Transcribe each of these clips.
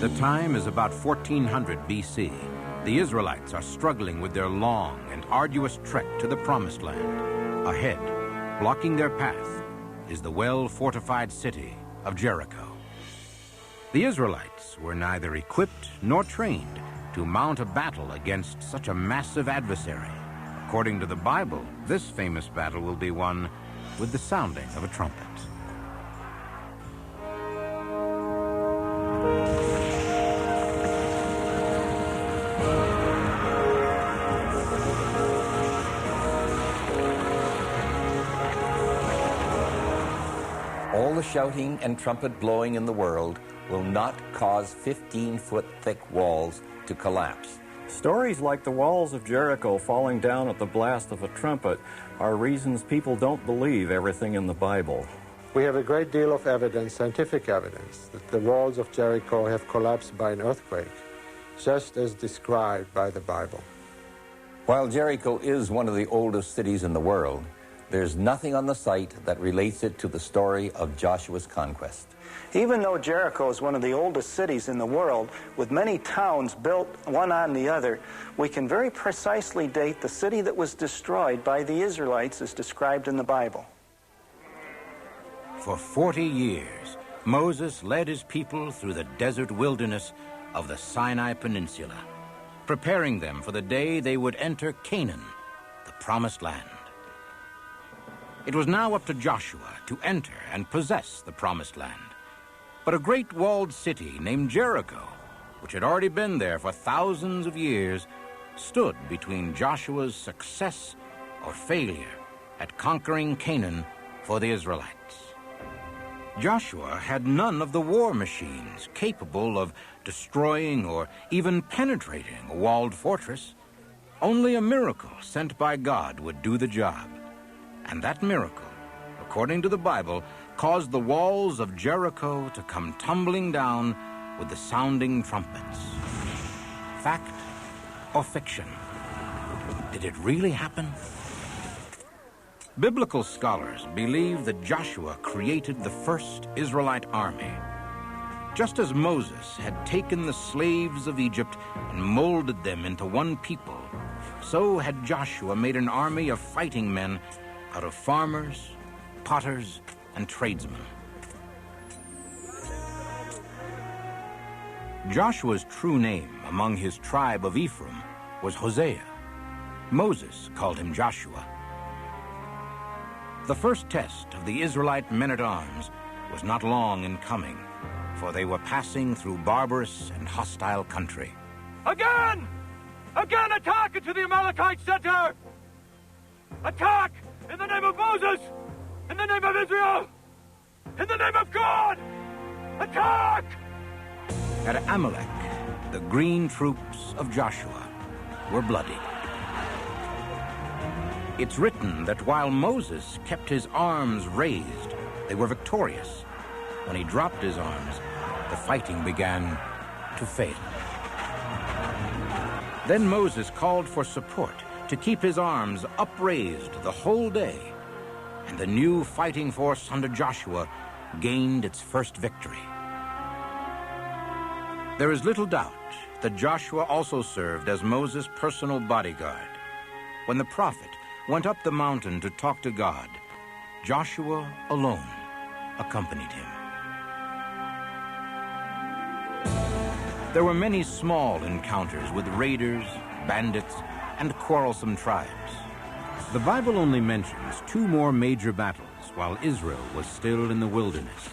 The time is about 1400 BC. The Israelites are struggling with their long and arduous trek to the Promised Land. Ahead, blocking their path, is the well-fortified city of Jericho. The Israelites were neither equipped nor trained to mount a battle against such a massive adversary. According to the Bible, this famous battle will be won with the sounding of a trumpet. All the shouting and trumpet blowing in the world will not cause 15-foot thick walls to collapse. Stories like the walls of Jericho falling down at the blast of a trumpet are reasons people don't believe everything in the Bible. We have a great deal of evidence, scientific evidence, that the walls of Jericho have collapsed by an earthquake, just as described by the Bible. While Jericho is one of the oldest cities in the world, there's nothing on the site that relates it to the story of Joshua's conquest. Even though Jericho is one of the oldest cities in the world, with many towns built one on the other, we can very precisely date the city that was destroyed by the Israelites as described in the Bible. For 40 years, Moses led his people through the desert wilderness of the Sinai Peninsula, preparing them for the day they would enter Canaan, the Promised Land. It was now up to Joshua to enter and possess the Promised Land. But a great walled city named Jericho, which had already been there for thousands of years, stood between Joshua's success or failure at conquering Canaan for the Israelites. Joshua had none of the war machines capable of destroying or even penetrating a walled fortress. Only a miracle sent by God would do the job. And that miracle, according to the Bible, caused the walls of Jericho to come tumbling down with the sounding trumpets. Fact or fiction? Did it really happen? Biblical scholars believe that Joshua created the first Israelite army. Just as Moses had taken the slaves of Egypt and molded them into one people, so had Joshua made an army of fighting men out of farmers, potters, and tradesmen. Joshua's true name among his tribe of Ephraim was Hosea. Moses called him Joshua. The first test of the Israelite men-at-arms was not long in coming, for they were passing through barbarous and hostile country. Again! Again attack into the Amalekite center! Attack! In the name of Moses! In the name of Israel! In the name of God! Attack! At Amalek, the green troops of Joshua were bloody. It's written that while Moses kept his arms raised, they were victorious. When he dropped his arms, the fighting began to fail. Then Moses called for support to keep his arms upraised the whole day, and the new fighting force under Joshua gained its first victory. There is little doubt that Joshua also served as Moses' personal bodyguard. When the prophet went up the mountain to talk to God, Joshua alone accompanied him. There were many small encounters with raiders, bandits, and quarrelsome tribes. The Bible only mentions two more major battles while Israel was still in the wilderness.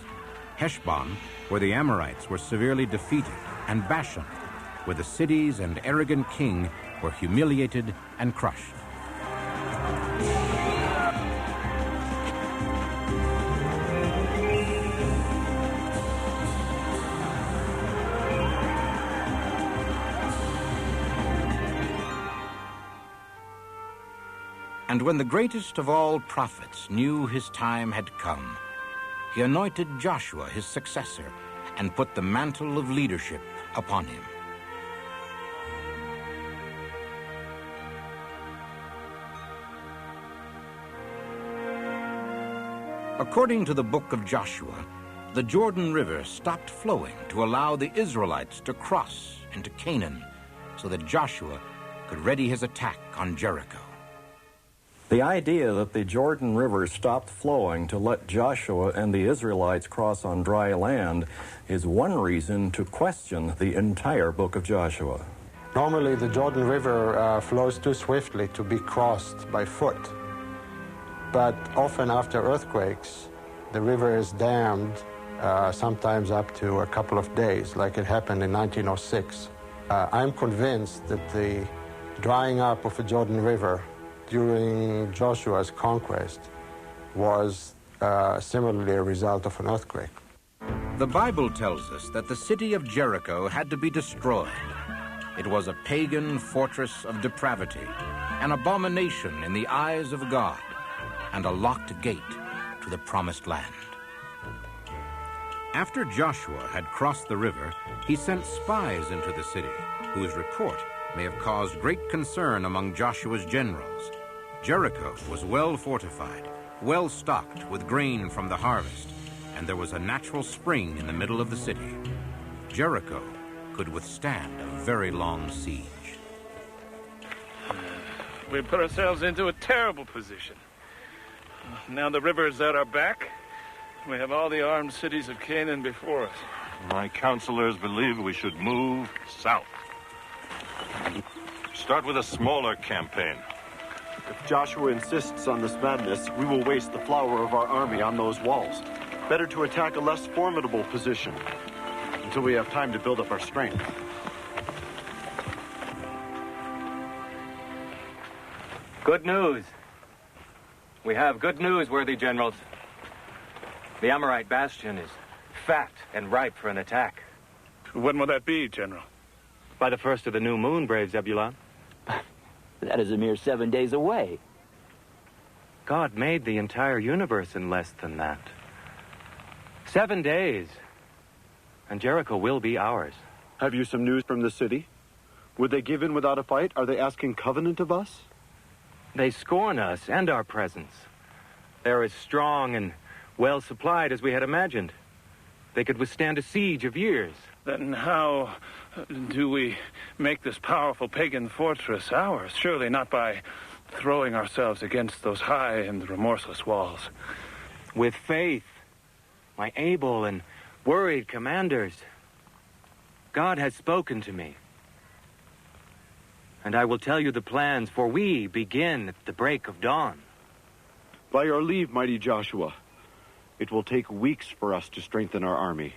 Heshbon, where the Amorites were severely defeated, and Bashan, where the cities and arrogant king were humiliated and crushed. And when the greatest of all prophets knew his time had come, he anointed Joshua his successor and put the mantle of leadership upon him. According to the book of Joshua, the Jordan River stopped flowing to allow the Israelites to cross into Canaan so that Joshua could ready his attack on Jericho. The idea that the Jordan River stopped flowing to let Joshua and the Israelites cross on dry land is one reason to question the entire book of Joshua. Normally, the Jordan River flows too swiftly to be crossed by foot. But often after earthquakes, the river is dammed, sometimes up to a couple of days, like it happened in 1906. I'm convinced that the drying up of the Jordan River during Joshua's conquest was similarly a result of an earthquake. The Bible tells us that the city of Jericho had to be destroyed. It was a pagan fortress of depravity, an abomination in the eyes of God, and a locked gate to the promised land. After Joshua had crossed the river, he sent spies into the city, whose report may have caused great concern among Joshua's generals. Jericho was well fortified, well stocked with grain from the harvest, and there was a natural spring in the middle of the city. Jericho could withstand a very long siege. We put ourselves into a terrible position. Now the river is at our back. We have all the armed cities of Canaan before us. My counselors believe we should move south. Start with a smaller campaign. If Joshua insists on this madness, we will waste the flower of our army on those walls. Better to attack a less formidable position until we have time to build up our strength. Good news. We have good news, worthy generals. The Amorite bastion is fat and ripe for an attack. When will that be, General? By the first of the new moon, brave Zebulon. That is a mere 7 days away. God made the entire universe in less than that. 7 days, and Jericho will be ours. Have you some news from the city? Would they give in without a fight? Are they asking covenant of us? They scorn us and our presence. They're as strong and well supplied as we had imagined. They could withstand a siege of years. Then how do we make this powerful pagan fortress ours? Surely not by throwing ourselves against those high and remorseless walls. With faith, my able and worried commanders, God has spoken to me. And I will tell you the plans, for we begin at the break of dawn. By your leave, mighty Joshua, it will take weeks for us to strengthen our army.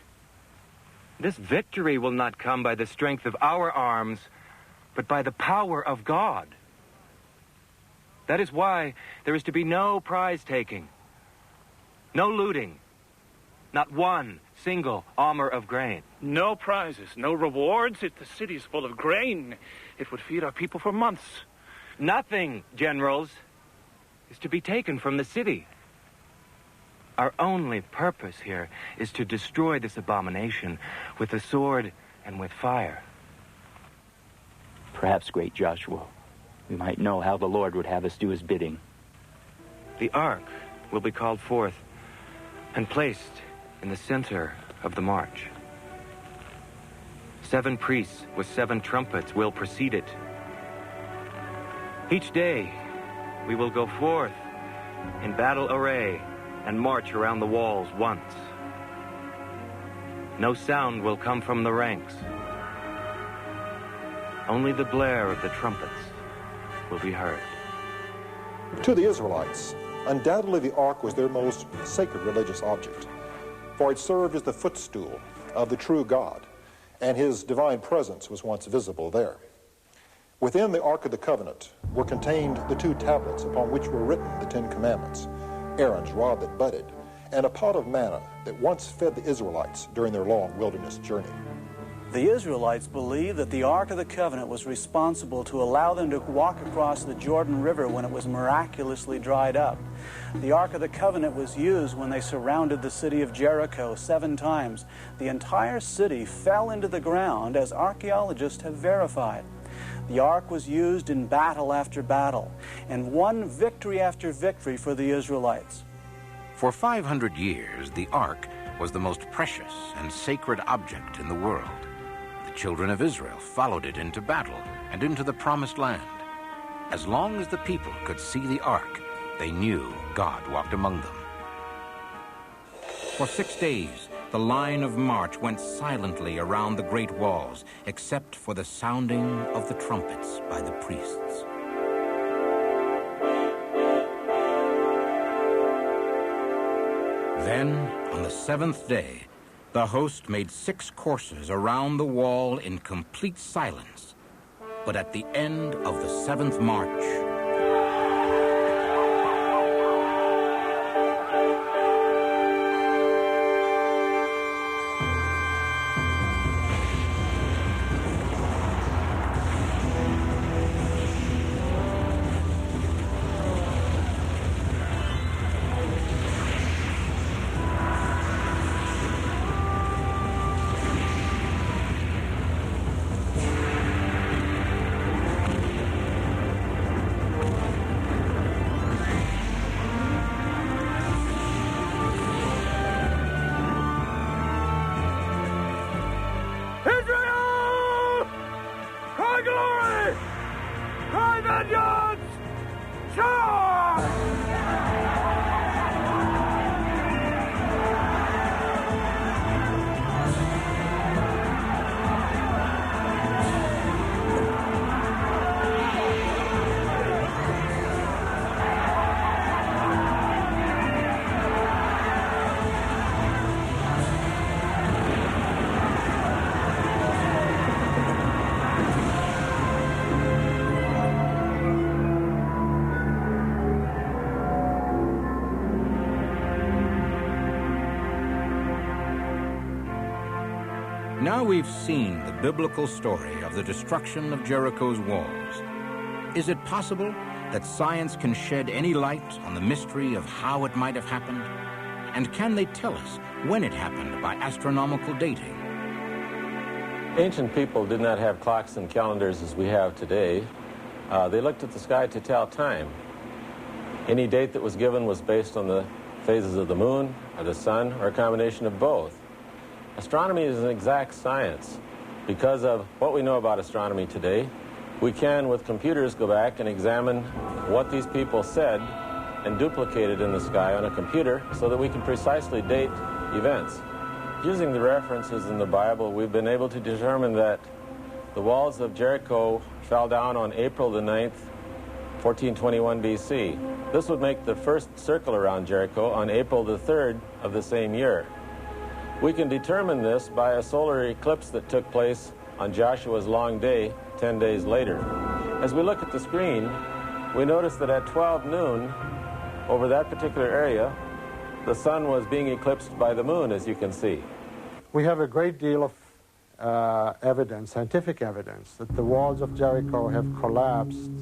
This victory will not come by the strength of our arms, but by the power of God. That is why there is to be no prize-taking, no looting, not one single armor of grain. No prizes, no rewards. If the city is full of grain, it would feed our people for months. Nothing, generals, is to be taken from the city. Our only purpose here is to destroy this abomination with the sword and with fire. Perhaps, great Joshua, we might know how the Lord would have us do his bidding. The ark will be called forth and placed in the center of the march. 7 priests with 7 trumpets will precede it. Each day, we will go forth in battle array and march around the walls once. No sound will come from the ranks. Only the blare of the trumpets will be heard. To the Israelites, undoubtedly the ark was their most sacred religious object, for it served as the footstool of the true God, and his divine presence was once visible there. Within the Ark of the Covenant were contained the 2 tablets upon which were written the 10 Commandments, Aaron's rod that budded, and a pot of manna that once fed the Israelites during their long wilderness journey. The Israelites believed that the Ark of the Covenant was responsible to allow them to walk across the Jordan River when it was miraculously dried up. The Ark of the Covenant was used when they surrounded the city of Jericho 7 times. The entire city fell into the ground, as archaeologists have verified. The Ark was used in battle after battle, and won victory after victory for the Israelites. For 500 years, the Ark was the most precious and sacred object in the world. The children of Israel followed it into battle and into the promised land. As long as the people could see the ark, they knew God walked among them. For 6 days, the line of march went silently around the great walls, except for the sounding of the trumpets by the priests. Then, on the 7th day, the host made 6 courses around the wall in complete silence. But at the end of the 7th march, now we've seen the biblical story of the destruction of Jericho's walls. Is it possible that science can shed any light on the mystery of how it might have happened? And can they tell us when it happened by astronomical dating? Ancient people did not have clocks and calendars as we have today. They looked at the sky to tell time. Any date that was given was based on the phases of the moon, or the sun, or a combination of both. Astronomy is an exact science. Because of what we know about astronomy today, we can, with computers, go back and examine what these people said and duplicate it in the sky on a computer so that we can precisely date events. Using the references in the Bible, we've been able to determine that the walls of Jericho fell down on April the 9th, 1421 BC. This would make the first circle around Jericho on April the 3rd of the same year. We can determine this by a solar eclipse that took place on Joshua's long day 10 days later. As we look at the screen, we notice that at 12 noon, over that particular area, the sun was being eclipsed by the moon, as you can see. We have a great deal of evidence, scientific evidence, that the walls of Jericho have collapsed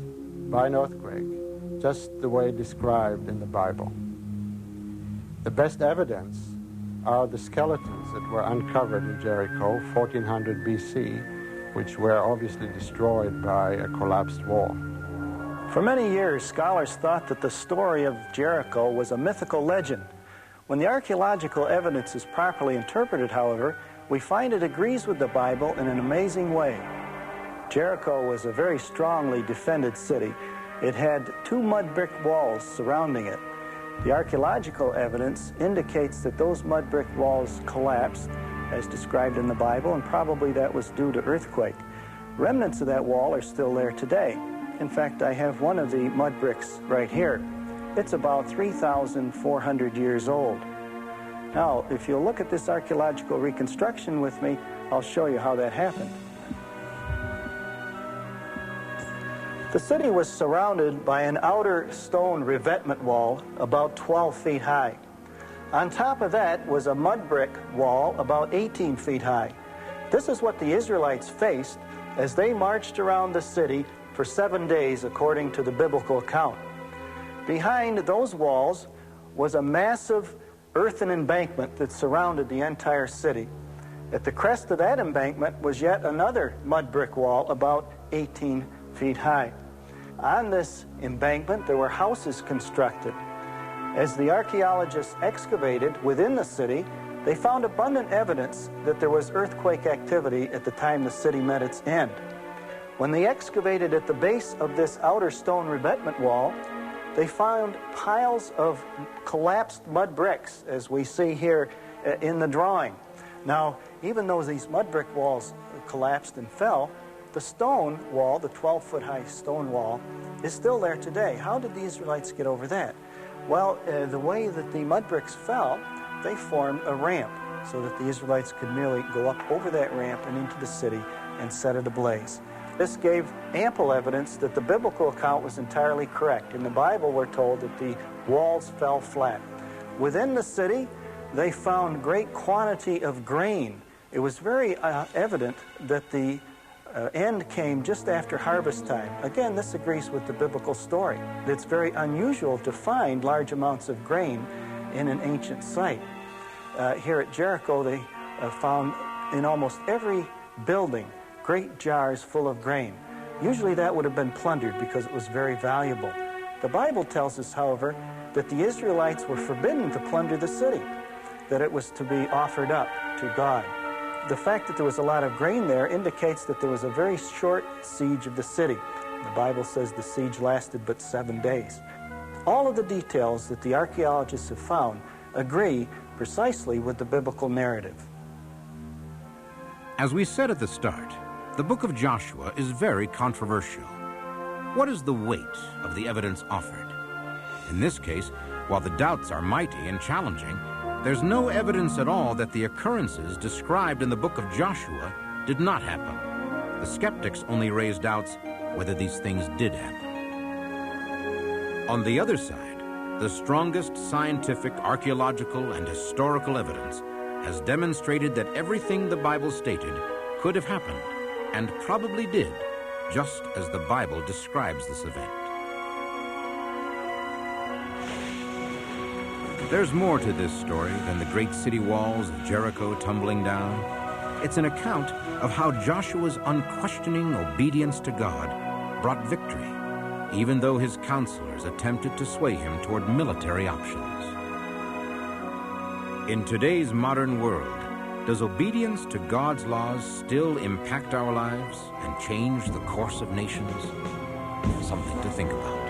by an earthquake, just the way described in the Bible. The best evidence are the skeletons that were uncovered in Jericho, 1400 BC, which were obviously destroyed by a collapsed wall. For many years, scholars thought that the story of Jericho was a mythical legend. When the archaeological evidence is properly interpreted, however, we find it agrees with the Bible in an amazing way. Jericho was a very strongly defended city. It had 2 mud brick walls surrounding it. The archaeological evidence indicates that those mud brick walls collapsed, as described in the Bible, and probably that was due to earthquake. Remnants of that wall are still there today. In fact, I have one of the mud bricks right here. It's about 3,400 years old. Now, if you'll look at this archaeological reconstruction with me, I'll show you how that happened. The city was surrounded by an outer stone revetment wall about 12 feet high. On top of that was a mud brick wall about 18 feet high. This is what the Israelites faced as they marched around the city for 7 days, according to the biblical account. Behind those walls was a massive earthen embankment that surrounded the entire city. At the crest of that embankment was yet another mud brick wall about 18 feet high. On this embankment, there were houses constructed. As the archaeologists excavated within the city, They found abundant evidence that there was earthquake activity at the time the city met its end. When they excavated at the base of this outer stone revetment wall, they found piles of collapsed mud bricks, as we see here in the drawing. Now, even though these mud brick walls collapsed and fell, the stone wall, the 12-foot-high stone wall, is still there today. How did the Israelites get over that? Well, the way that the mud bricks fell, they formed a ramp so that the Israelites could merely go up over that ramp and into the city and set it ablaze. This gave ample evidence that the biblical account was entirely correct. In the Bible, we're told that the walls fell flat. Within the city, they found great quantity of grain. It was very evident that the end came just after harvest time. Again, this agrees with the biblical story. It's very unusual to find large amounts of grain in an ancient site. Here at Jericho, they found in almost every building great jars full of grain. Usually that would have been plundered because it was very valuable. The Bible tells us, however, that the Israelites were forbidden to plunder the city, that it was to be offered up to God. The fact that there was a lot of grain there indicates that there was a very short siege of the city. The Bible says the siege lasted but 7 days. All of the details that the archaeologists have found agree precisely with the biblical narrative. As we said at the start, the book of Joshua is very controversial. What is the weight of the evidence offered? In this case, while the doubts are mighty and challenging, there's no evidence at all that the occurrences described in the book of Joshua did not happen. The skeptics only raise doubts whether these things did happen. On the other side, the strongest scientific, archaeological, and historical evidence has demonstrated that everything the Bible stated could have happened, and probably did, just as the Bible describes this event. There's more to this story than the great city walls of Jericho tumbling down. It's an account of how Joshua's unquestioning obedience to God brought victory, even though his counselors attempted to sway him toward military options. In today's modern world, does obedience to God's laws still impact our lives and change the course of nations? Something to think about.